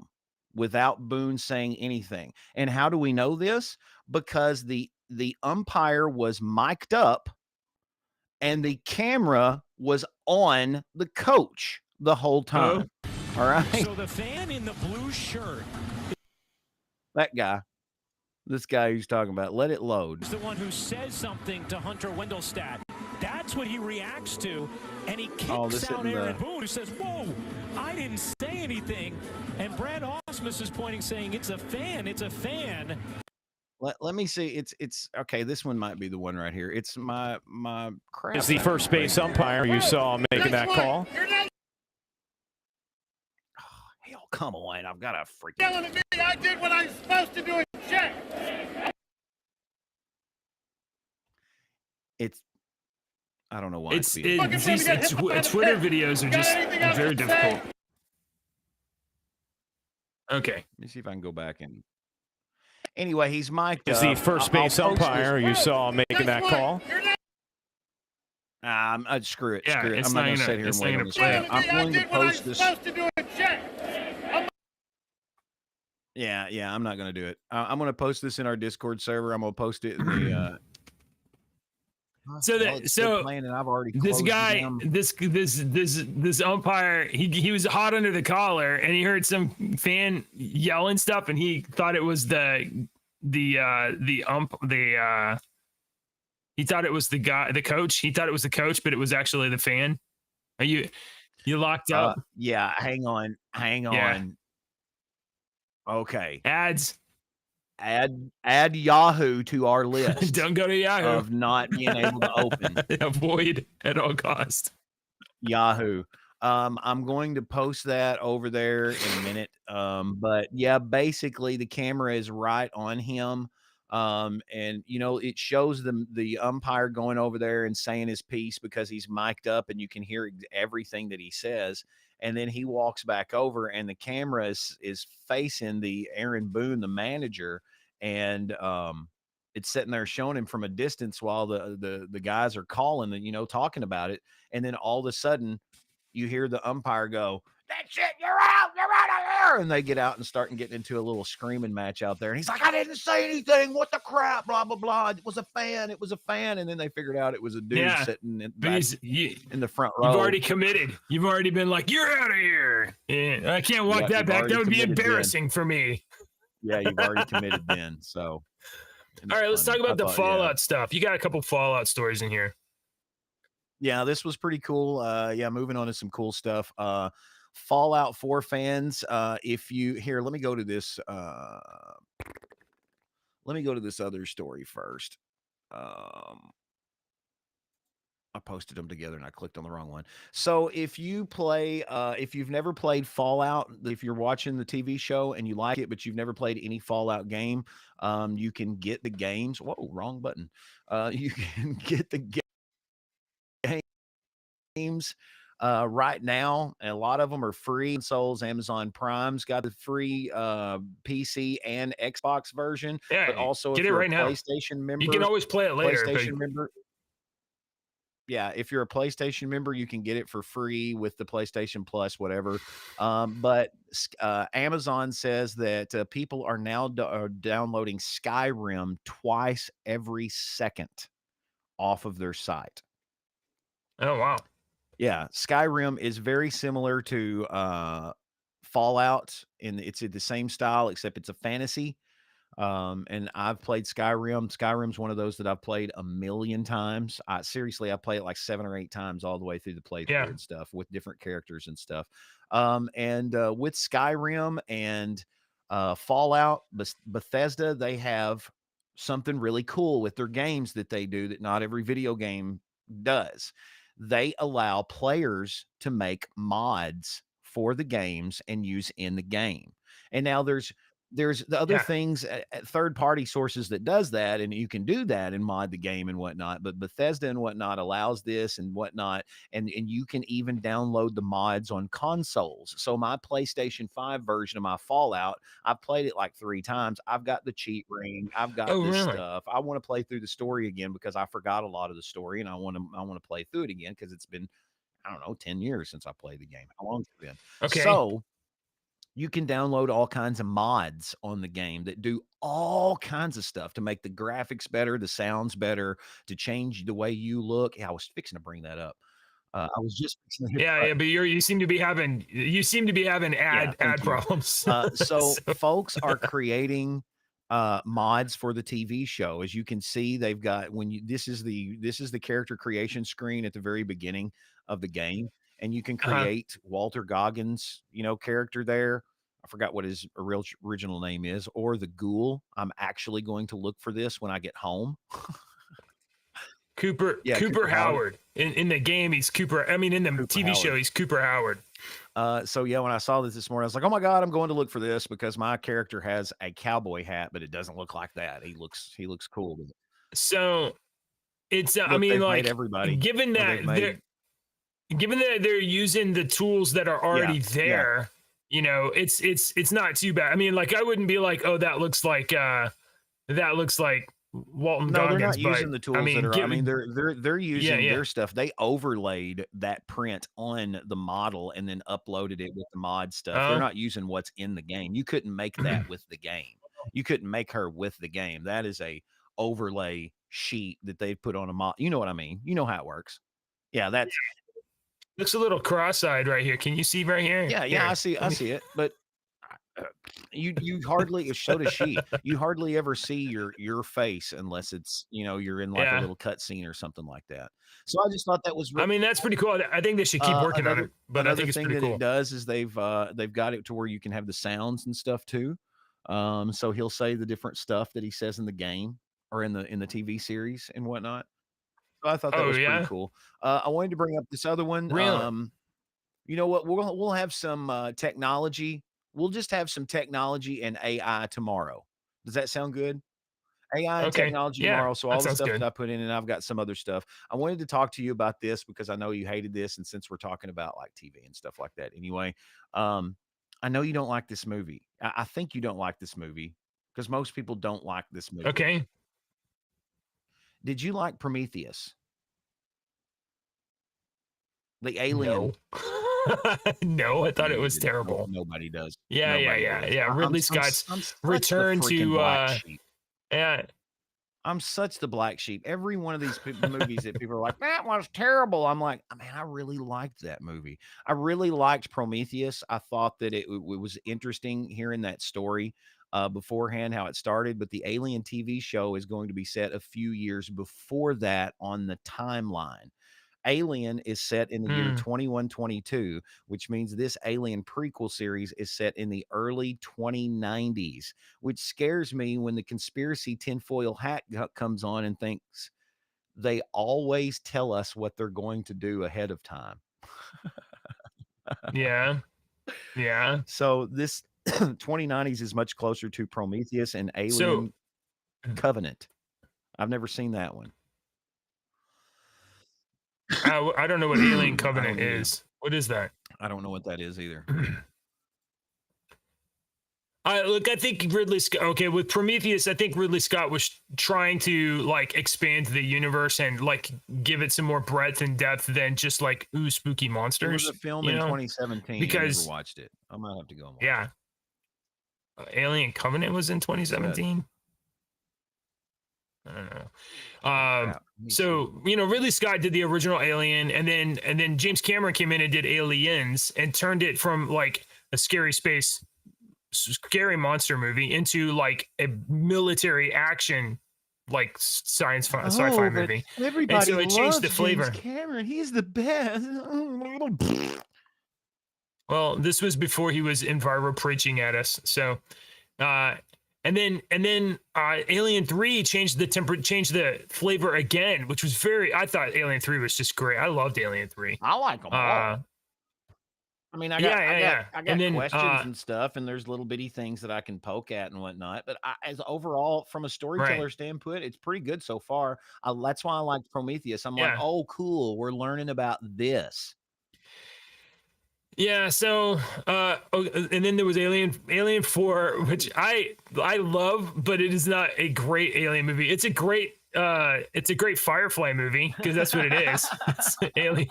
without Boone saying anything. And how do we know this? Because the umpire was mic'd up and the camera was on the coach the whole time. All right. So the fan in the blue shirt, that guy, this guy who's talking about, let it load. Is the one who says something to Hunter Wendelstedt. That's what he reacts to, and he kicks out Aaron Boone, who says, whoa, I didn't say anything. And Brad Ausmus is pointing, saying, it's a fan. Let me see. It's okay. This one might be the one right here. It's my crap. It's the first base umpire you saw making that call. Oh, hell, come on. I've got a freaking. Yelling at me, I did what I was supposed to do and check. I don't know why. These Twitter videos are just very difficult. Okay. Let me see if I can go back and. Anyway, he's mic'd up. It's the first base umpire you saw making that call. Screw it. Yeah, screw it. I'm not going to sit here and wait on this. I'm going to post this. Yeah, I'm not going to do it. I'm going to post this in our Discord server. I'm going to post it in the. So and I've already this guy, this umpire, he was hot under the collar, and he heard some fan yelling stuff, and he thought it was he thought it was the guy, the coach. He thought it was the coach, but it was actually the fan. Are you locked up? Yeah. Hang on. Okay. Add Yahoo to our list. Don't go to Yahoo. Of not being able to open. Avoid at all costs. Yahoo. I'm going to post that over there in a minute. But yeah, basically the camera is right on him, And it shows them the umpire going over there and saying his piece because he's mic'd up and you can hear everything that he says. And then he walks back over and the camera is facing the Aaron Boone, the manager, and it's sitting there showing him from a distance while the guys are calling and talking about it. And then all of a sudden you hear the umpire go, "That's it, you're out of here." And they get out and start getting into a little screaming match out there. And he's like, "I didn't say anything. What the crap? Blah, blah, blah. It was a fan. It was a fan." And then they figured out it was a dude sitting in the front row. You've already committed. You've already been like, "You're out of here." Yeah, I can't walk that back. That would be embarrassing for me. Yeah, you've already committed then. So. All right, let's talk about the Fallout stuff. You got a couple Fallout stories in here. Yeah, this was pretty cool. Moving on to some cool stuff. Fallout 4 fans, if you here, let me go to this. Let me go to this other story first. I posted them together and I clicked on the wrong one. So if you play, if you've never played Fallout, if you're watching the TV show and you like it, but you've never played any Fallout game, you can get the games. Whoa, wrong button. You can get the games right now. And a lot of them are free. Consoles, Amazon Prime's got the free PC and Xbox version. Yeah, but also get if it you're right a now. PlayStation member, you can always play it later. PlayStation member. Yeah, if you're a PlayStation member, you can get it for free with the PlayStation Plus, whatever. But Amazon says that people are now downloading Skyrim twice every second off of their site. Oh, wow. Yeah, Skyrim is very similar to Fallout, and it's in the same style, except it's a fantasy. And I've played Skyrim. Skyrim's one of those that I've played a million times. I play it like 7 or 8 times all the way through the playthrough and stuff with different characters and stuff. And with Skyrim and Fallout, Bethesda, they have something really cool with their games that they do that not every video game does. They allow players to make mods for the games and use in the game. And now there's the other things at third-party sources that does that, and you can do that and mod the game and whatnot, but Bethesda and whatnot allows this and whatnot, and you can even download the mods on consoles. So my PlayStation 5 version of my Fallout, I've played it like 3 times. I've got the cheat ring. I've got this stuff. I want to play through the story again because I forgot a lot of the story, and I want to play through it again because it's been, I don't know, 10 years since I played the game. How long has it been? Okay. So you can download all kinds of mods on the game that do all kinds of stuff to make the graphics better, the sounds better, to change the way you look. Yeah, I was fixing to bring that up. I was just but you seem to be having ad problems. So folks are creating mods for the TV show. As you can see, they've got this is the character creation screen at the very beginning of the game. And you can create Walter Goggins, character there. I forgot what his original name is, or the Ghoul. I'm actually going to look for this when I get home. Cooper Howard. In the game, he's Cooper. I mean, in the TV show, he's Cooper Howard. So yeah, when I saw this morning, I was like, oh my God, I'm going to look for this because my character has a cowboy hat, but it doesn't look like that. He looks cool with it. So it's, I mean, like, everybody, given that they're using the tools that are already there, it's not too bad. I mean, like, I wouldn't be like, oh, that looks like Walton Goggins. They're not using the tools that are. They're using their stuff. They overlaid that print on the model and then uploaded it with the mod stuff. They're not using what's in the game. You couldn't make that with the game. You couldn't make her with the game. That is a overlay sheet that they put on a mod. You know what I mean? You know how it works. Yeah, that's. Looks a little cross-eyed right here. Can you see right here? Yeah, I see it. But you hardly, so does she. You hardly ever see your face unless it's you're in like a little cutscene or something like that. So I just thought that was. I mean, that's pretty cool. I think they should keep working on it. But I think it's pretty cool. It does is they've got it to where you can have the sounds and stuff too. So he'll say the different stuff that he says in the game or in the TV series and whatnot. So I thought that was pretty cool. I wanted to bring up this other one. Really? You know what? We'll have some technology. We'll just have some technology and AI tomorrow. Does that sound good? AI and Okay. technology Yeah, tomorrow. So that all the sounds stuff good. that I put in, and I've got some other stuff. I wanted to talk to you about this because I know you hated this, and since we're talking about like TV and stuff like that, anyway, I know you don't like this movie. I think you don't like this movie because most people don't like this movie. Okay. Did you like Prometheus? The Alien. No. No, I thought Yeah, it you was didn't. terrible. Nobody does. Yeah, Nobody does. Ridley Scott's I'm such the return freaking black to sheep. yeah. I'm such the black sheep. Every one of these movies that people are like, that was terrible. I'm like, man, I really liked that movie. I really liked Prometheus. I thought that it was interesting hearing that story beforehand, how it started. But the Alien TV show is going to be set a few years before that on the timeline. Alien is set in the year 2122, which means this Alien prequel series is set in the early 2090s, which scares me when the conspiracy tinfoil hat comes on and thinks they always tell us what they're going to do ahead of time. Yeah. Yeah. So this 2090s is much closer to Prometheus and Alien Covenant. I've never seen that one. I don't know what Alien Covenant is. What is that? I don't know what that is either. Look, I think Ridley Scott. Okay, with Prometheus, I think Ridley Scott was trying to like expand the universe and like give it some more breadth and depth than just like spooky monsters. It was a film in 2017. Because I never watched it. I might have to go and watch yeah, Alien Covenant was in 2017. I don't know. So Ridley Scott did the original Alien, and then James Cameron came in and did Aliens and turned it from like a scary monster movie into like a military action, like sci-fi movie. Everybody and so it changed the loves flavor. James Cameron, he's the best. Well, this was before he was enviro preaching at us. So, and then Alien 3 changed the flavor again, which was I thought Alien 3 was just great. I loved Alien 3. I like them all. I mean, I got And then, questions and stuff, and there's little bitty things that I can poke at and whatnot. But as overall, from a storyteller standpoint, it's pretty good so far. That's why I liked Prometheus. I'm like, oh, cool, we're learning about this. Yeah, so and then there was Alien 4, which I love, but it is not a great Alien movie. It's a great Firefly movie because that's what it is. It's Alien.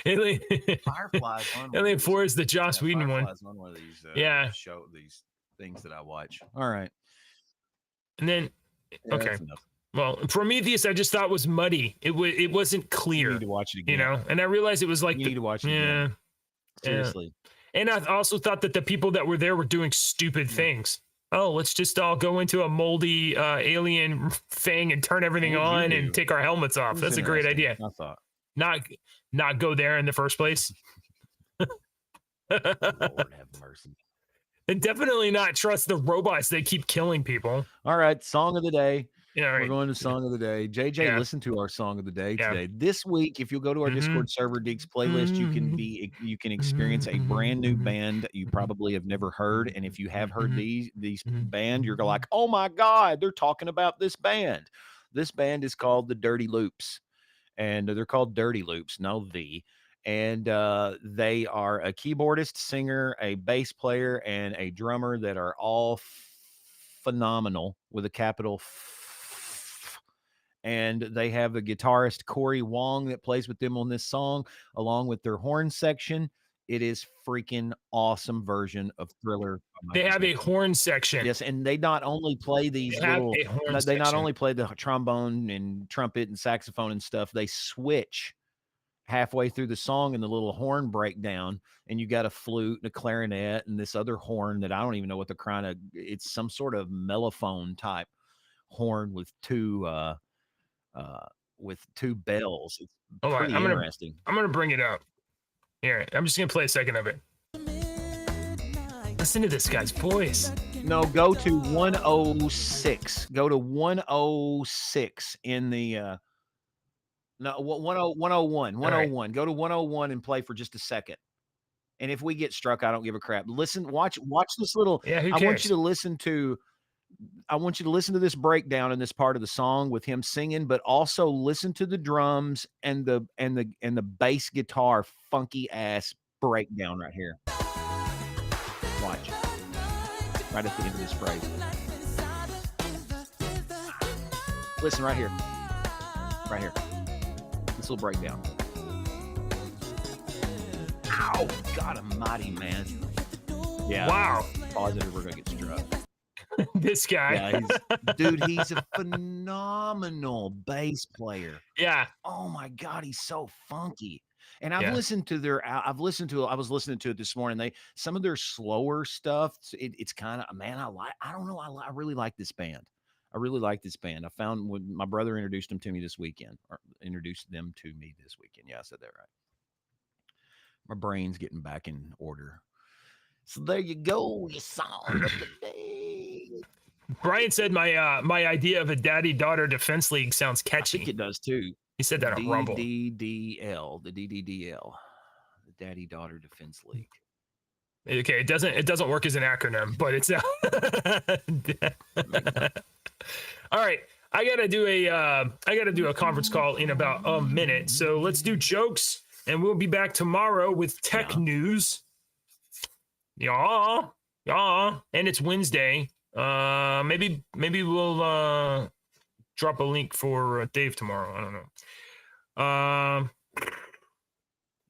Alien Firefly. Alien 4 is the Joss Whedon one. One of these these things that I watch. All right, and then okay. Well, Prometheus, I just thought was muddy. It wasn't clear. You need to watch it again. And I realized it was like you need to watch it again. Seriously. And I also thought that the people that were there were doing stupid things. Oh, let's just all go into a moldy alien thing and turn everything on and take our helmets off. That's a great idea. I thought. Not go there in the first place. Lord have mercy. And definitely not trust the robots. They keep killing people. All right, song of the day. Yeah, We're going to song of the day. JJ, listen to our song of the day today. This week, if you'll go to our Discord server, Deeks Playlist, you can experience a brand new band that you probably have never heard. And if you have heard these band, you're like, oh my God, they're talking about this band. This band is called the Dirty Loops, and they're called Dirty Loops, and they are a keyboardist, singer, a bass player, and a drummer that are all phenomenal with a capital and they have a guitarist, Corey Wong, that plays with them on this song, along with their horn section. It is freaking awesome version of Thriller. They have a horn section. Yes, and they not only play these they not only play the trombone and trumpet and saxophone and stuff, they switch halfway through the song in the little horn breakdown, and you got a flute and a clarinet and this other horn that I don't even know what it's some sort of mellophone type horn with two bells. It's pretty interesting. I'm gonna bring it up. Here, I'm just gonna play a second of it. Listen to this guy's voice. No, go to 106. Go to 106 in the 101. 101. Go to 101 and play for just a second. And if we get struck, I don't give a crap. Watch this little. Yeah, who I cares? want you to listen to I want you to listen to this breakdown in this part of the song with him singing, but also listen to the drums and the bass guitar funky ass breakdown right here. Watch. Right at the end of this phrase. Listen right here. Right here. This little breakdown. Ow! God almighty, man. Yeah. Wow. Positive we're gonna get struck. This guy. Yeah, he's a phenomenal bass player. Yeah. Oh my God, he's so funky. And I was listening to it this morning. Some of their slower stuff. It's kind of, man, I really like this band. I really like this band. I found when my brother introduced them to me this weekend. Yeah, I said that right. My brain's getting back in order. So there you go, your song of the day. Brian said my idea of a daddy-daughter defense league sounds catchy. I think it does too. He said that on Rumble. DDDL, the DDDL, the Daddy-Daughter Defense League. Okay, it doesn't work as an acronym, but it's all right. I gotta do a conference call in about a minute. So let's do jokes, and we'll be back tomorrow with tech news. Yeah, and it's Wednesday. Maybe we'll drop a link for Dave tomorrow. I don't know.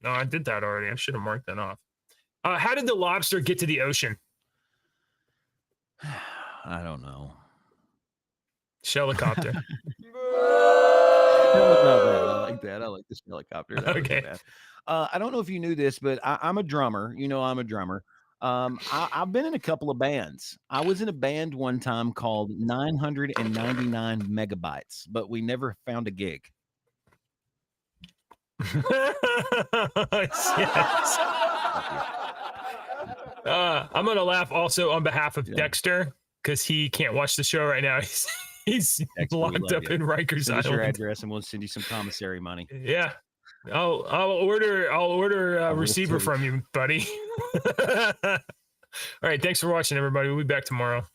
No, I did that already. I should have marked that off. How did the lobster get to the ocean? I don't know. Helicopter. I like that. I like this helicopter. Okay. I don't know if you knew this, but I'm a drummer. You know, I'm a drummer. I've been in a couple of bands. I was in a band one time called 999 Megabytes, but we never found a gig. Yes. I'm gonna laugh also on behalf of Dexter because he can't watch the show right now. He's Dexter, locked up in Rikers Send us Island. your address and we'll send you some commissary money. Yeah, I'll order a receiver from you, buddy. All right, thanks for watching, everybody. We'll be back tomorrow.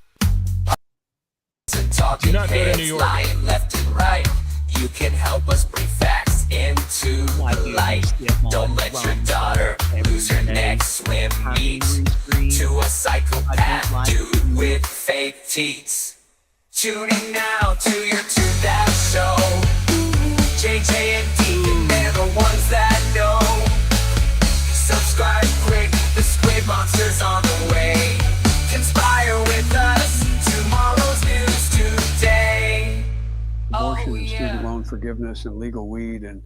Do not go to New York. Lying left and right. You can help us bring facts into the light. Don't let your daughter lose her next swim meet to a psychopath dude with fake teeth. Tuning now to your 2000 show. JJ and Deacon, they're the ones that know. Subscribe quick, the Squid Monster's on the way. Conspire with us, tomorrow's news today. Abortion and student loan forgiveness and legal weed and